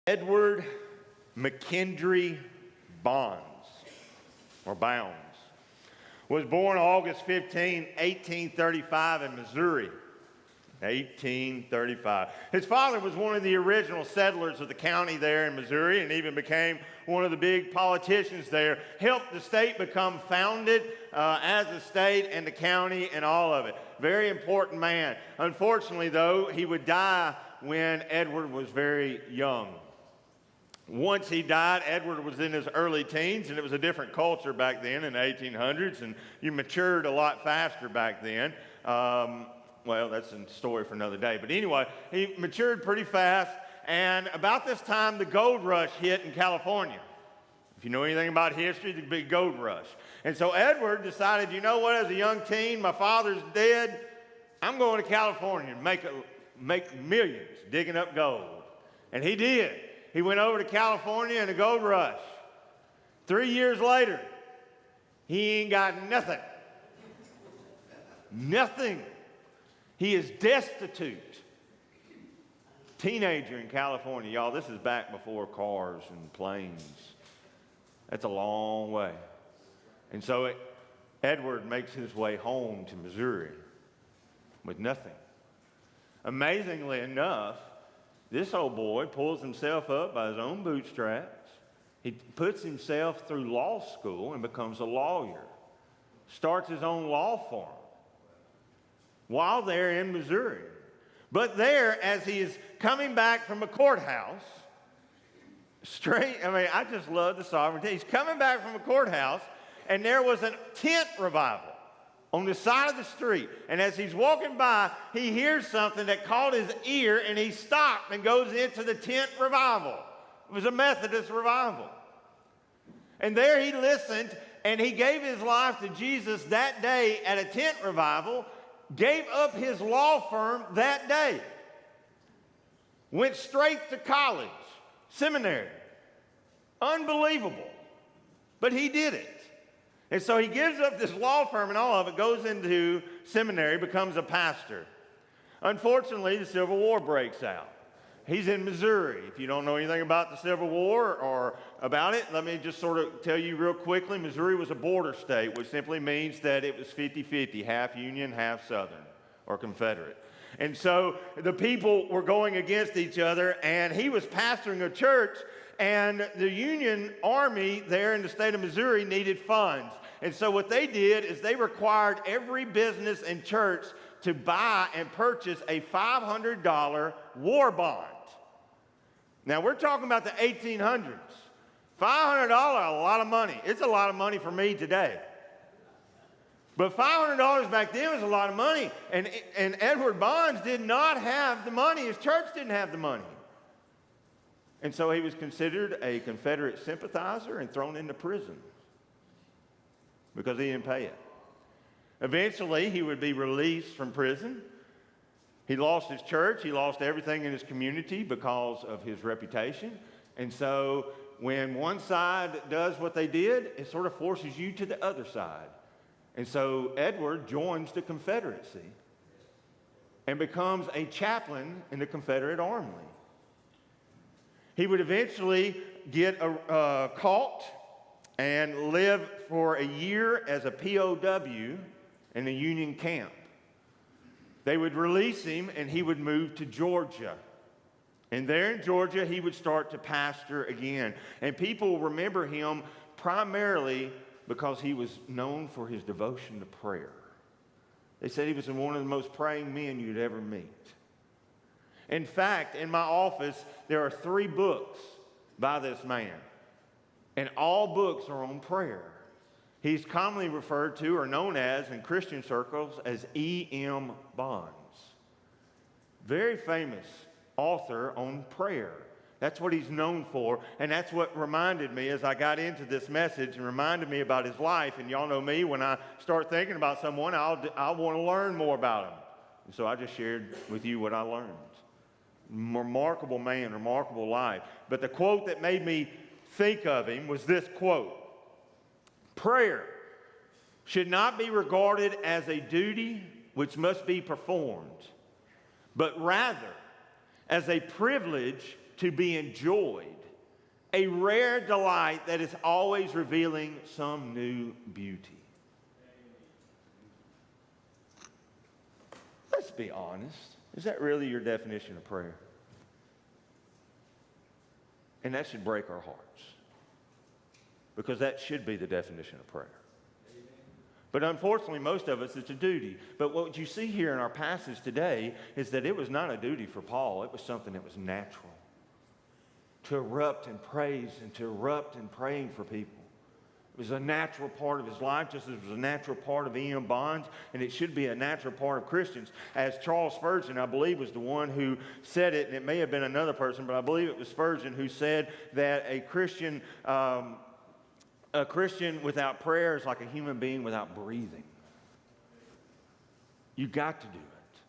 Edward McKendry Bonds, was born August 15, 1835 in Missouri. 1835. His father was one of the original settlers of the county there in Missouri and even became one of the big politicians there, helped the state become founded as a state and the county and all of it. Very important man. Unfortunately, though, he would die when Edward was very young. Once he died, Edward was in his early teens, and it was a different culture back then in the 1800s, and you matured a lot faster back then. Well, that's a story for another day. But anyway, he matured pretty fast, and about this time, the gold rush hit in California. If you know anything about history, the big gold rush. And so Edward decided, you know what, as a young teen, my father's dead, I'm going to California and make millions digging up gold. And he did. He went over to California in the gold rush. 3 years later, he ain't got nothing. Nothing. He is destitute. Teenager in California. Y'all, this is back before cars and planes. That's a long way. And so Edward makes his way home to Missouri with nothing. Amazingly enough, this old boy pulls himself up by his own bootstraps. He puts himself through law school and becomes a lawyer. Starts his own law firm while they're in Missouri. But there, as he is coming back from a courthouse, I just love the sovereignty. He's coming back from a courthouse, and there was a tent revival on the side of the street. And as he's walking by, he hears something that caught his ear, and he stopped and goes into the tent revival. It was a Methodist revival. And there he listened, and he gave his life to Jesus that day at a tent revival, gave up his law firm that day, went straight to college, seminary. Unbelievable. But he did it. And so he gives up this law firm and all of it, goes into seminary, becomes a pastor. Unfortunately, the Civil War breaks out. He's in Missouri. If you don't know anything about the Civil War or about it, let me just sort of tell you real quickly. Missouri was a border state, which simply means that it was 50-50, half Union, half Southern or Confederate. And so the people were going against each other, and he was pastoring a church, and the Union Army there in the state of Missouri needed funds. And so what they did is they required every business and church to buy and purchase a $500 war bond. Now, we're talking about the 1800s. $500, a lot of money. It's a lot of money for me today. But $500 back then was a lot of money. And Edward Bonds did not have the money. His church didn't have the money. And so he was considered a Confederate sympathizer and thrown into prison because he didn't pay it. Eventually, he would be released from prison. He lost his church. He lost everything in his community because of his reputation. And so when one side does what they did, it sort of forces you to the other side. And so Edward joins the Confederacy and becomes a chaplain in the Confederate Army. He would eventually get caught and live for a year as a POW in a Union camp. They would release him, and he would move to Georgia. And there in Georgia, he would start to pastor again. And people remember him primarily because he was known for his devotion to prayer. They said he was one of the most praying men you'd ever meet. In fact, in my office, there are 3 books by this man, and all books are on prayer. He's commonly referred to or known as, in Christian circles, as E.M. Bonds. Very famous author on prayer. That's what he's known for, and that's what reminded me as I got into this message and reminded me about his life. And y'all know me, when I start thinking about someone, I'll want to learn more about him. And so I just shared with you what I learned. Remarkable man, remarkable life. But the quote that made me think of him was this quote: "Prayer should not be regarded as a duty which must be performed, but rather as a privilege to be enjoyed, a rare delight that is always revealing some new beauty. Let's be honest. Is that really your definition of prayer? And that should break our hearts, because that should be the definition of prayer. But unfortunately, most of us, it's a duty. But what you see here in our passage today is that it was not a duty for Paul. It was something that was natural. To erupt in praise and to erupt in praying for people. It was a natural part of his life, just as it was a natural part of E.M. Bond's, and it should be a natural part of Christians. As Charles Spurgeon, I believe, was the one who said it, and it may have been another person, but I believe it was Spurgeon who said that a Christian without prayer is like a human being without breathing. You got to do it.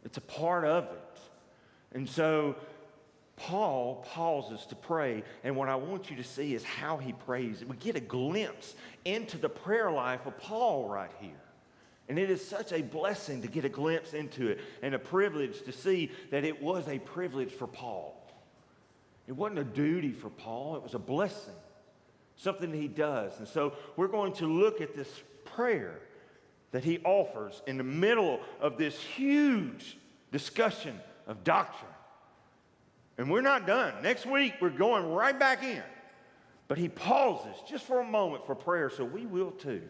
It's a part of it. And so Paul pauses to pray, and what I want you to see is how he prays. We get a glimpse into the prayer life of Paul right here. And it is such a blessing to get a glimpse into it, and a privilege to see that it was a privilege for Paul. It wasn't a duty for Paul, it was a blessing. Something that he does. And so we're going to look at this prayer that he offers in the middle of this huge discussion of doctrine. And we're not done. Next week, we're going right back in. But he pauses just for a moment for prayer, so we will too.